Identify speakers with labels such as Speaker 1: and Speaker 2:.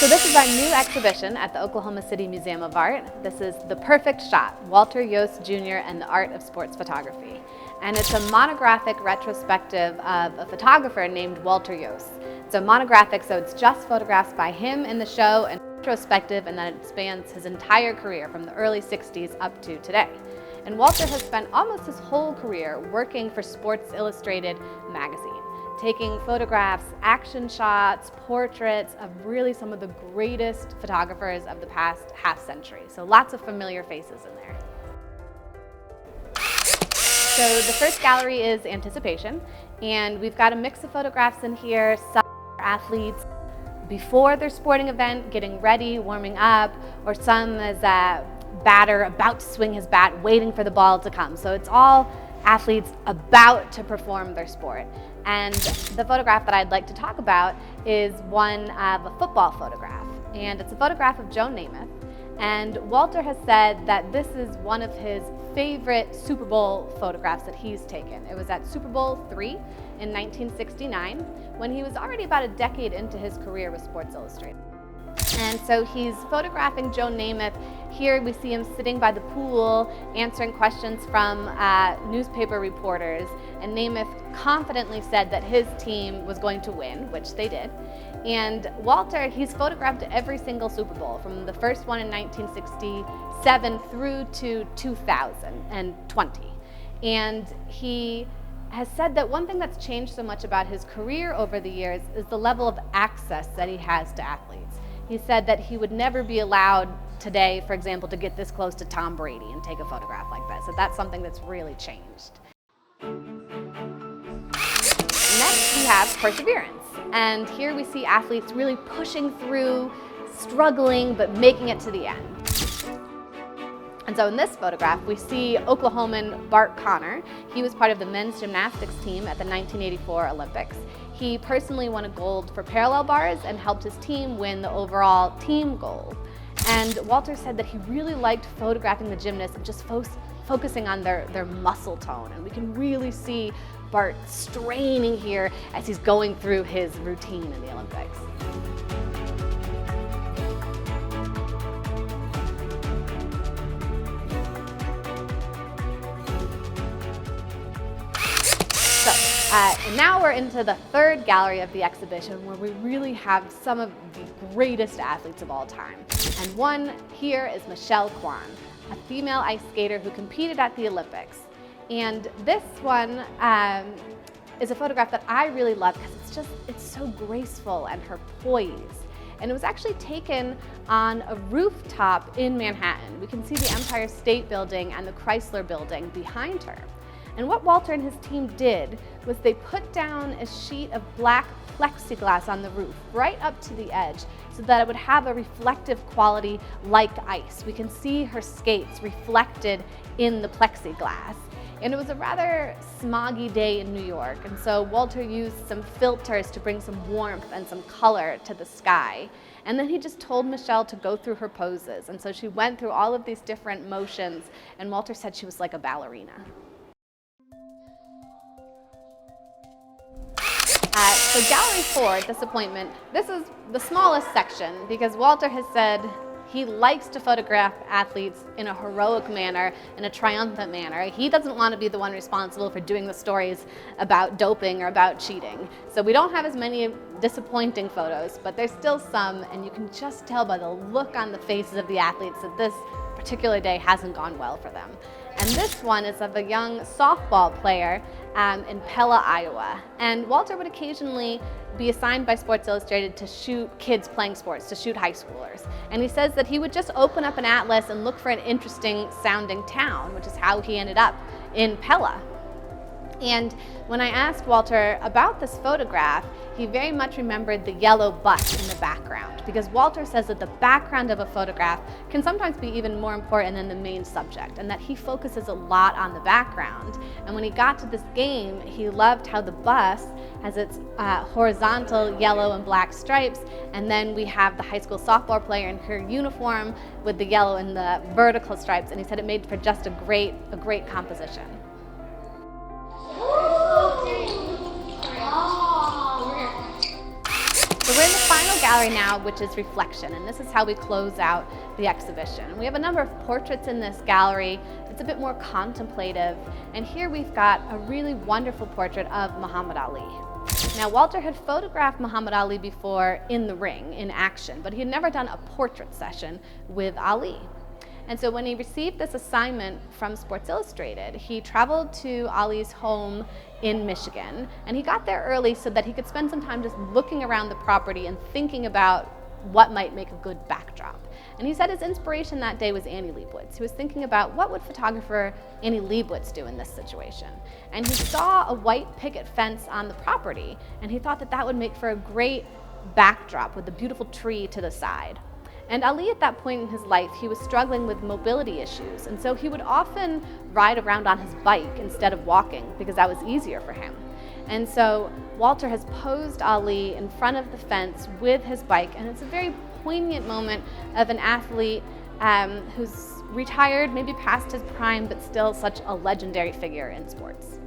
Speaker 1: So this is our new exhibition at the Oklahoma City Museum of Art. This is The Perfect Shot, Walter Iooss Jr. and the Art of Sports Photography. And it's a monographic retrospective of a photographer named Walter Iooss. It's a monographic, so it's just photographs by him in the show, and retrospective, and then it spans his entire career from the early 60s up to today. And Walter has spent almost his whole career working for Sports Illustrated magazine, taking photographs, action shots, portraits of really some of the greatest photographers of the past half century. So lots of familiar faces in there. So the first gallery is Anticipation, and we've got a mix of photographs in here. Some athletes before their sporting event, getting ready, warming up, or some as a batter about to swing his bat, waiting for the ball to come. So it's all athletes about to perform their sport. And the photograph that I'd like to talk about is one of a football photograph. And it's a photograph of Joe Namath. And Walter has said that this is one of his favorite Super Bowl photographs that he's taken. It was at Super Bowl III in 1969, when he was already about a decade into his career with Sports Illustrated. And so he's photographing Joe Namath. Here we see him sitting by the pool, answering questions from newspaper reporters. And Namath confidently said that his team was going to win, which they did. And Walter, he's photographed every single Super Bowl, from the first one in 1967 through to 2020. And he has said that one thing that's changed so much about his career over the years is the level of access that he has to athletes. He said that he would never be allowed today, for example, to get this close to Tom Brady and take a photograph like that. So that's something that's really changed. Next, we have Perseverance. And here we see athletes really pushing through, struggling, but making it to the end. And so in this photograph, we see Oklahoman Bart Connor. He was part of the men's gymnastics team at the 1984 Olympics. He personally won a gold for parallel bars and helped his team win the overall team gold. And Walter said that he really liked photographing the gymnasts and just focusing on their muscle tone. And we can really see Bart straining here as he's going through his routine in the Olympics. And now we're into the third gallery of the exhibition, where we really have some of the greatest athletes of all time. And one here is Michelle Kwan, a female ice skater who competed at the Olympics. And this one is a photograph that I really love because it's so graceful and her poise. And it was actually taken on a rooftop in Manhattan. We can see the Empire State Building and the Chrysler Building behind her. And what Walter and his team did was they put down a sheet of black plexiglass on the roof, right up to the edge, so that it would have a reflective quality like ice. We can see her skates reflected in the plexiglass. And it was a rather smoggy day in New York, and so Walter used some filters to bring some warmth and some color to the sky. And then he just told Michelle to go through her poses. And so she went through all of these different motions, and Walter said she was like a ballerina. So Gallery 4, Disappointment, this is the smallest section because Walter has said he likes to photograph athletes in a heroic manner, in a triumphant manner. He doesn't want to be the one responsible for doing the stories about doping or about cheating. So we don't have as many disappointing photos, but there's still some, and you can just tell by the look on the faces of the athletes that this particular day hasn't gone well for them. And this one is of a young softball player in Pella, Iowa. And Walter would occasionally be assigned by Sports Illustrated to shoot kids playing sports, to shoot high schoolers. And he says that he would just open up an atlas and look for an interesting sounding town, which is how he ended up in Pella. And when I asked Walter about this photograph, he very much remembered the yellow bus in the background, because Walter says that the background of a photograph can sometimes be even more important than the main subject, and that he focuses a lot on the background. And when he got to this game, he loved how the bus has its horizontal yellow and black stripes, and then we have the high school softball player in her uniform with the yellow and the vertical stripes, and he said it made for just a great composition. So we're in the final gallery now, which is Reflection, and this is how we close out the exhibition. We have a number of portraits in this gallery. It's a bit more contemplative, and here we've got a really wonderful portrait of Muhammad Ali. Now, Walter had photographed Muhammad Ali before in the ring, in action, but he had never done a portrait session with Ali. And so when he received this assignment from Sports Illustrated, he traveled to Ali's home in Michigan, and he got there early so that he could spend some time just looking around the property and thinking about what might make a good backdrop. And he said his inspiration that day was Annie Leibovitz. He was thinking about what would photographer Annie Leibovitz do in this situation. And he saw a white picket fence on the property, and he thought that that would make for a great backdrop with a beautiful tree to the side. And Ali, at that point in his life, he was struggling with mobility issues, and so he would often ride around on his bike instead of walking because that was easier for him. And so Walter has posed Ali in front of the fence with his bike, and it's a very poignant moment of an athlete who's retired, maybe past his prime, but still such a legendary figure in sports.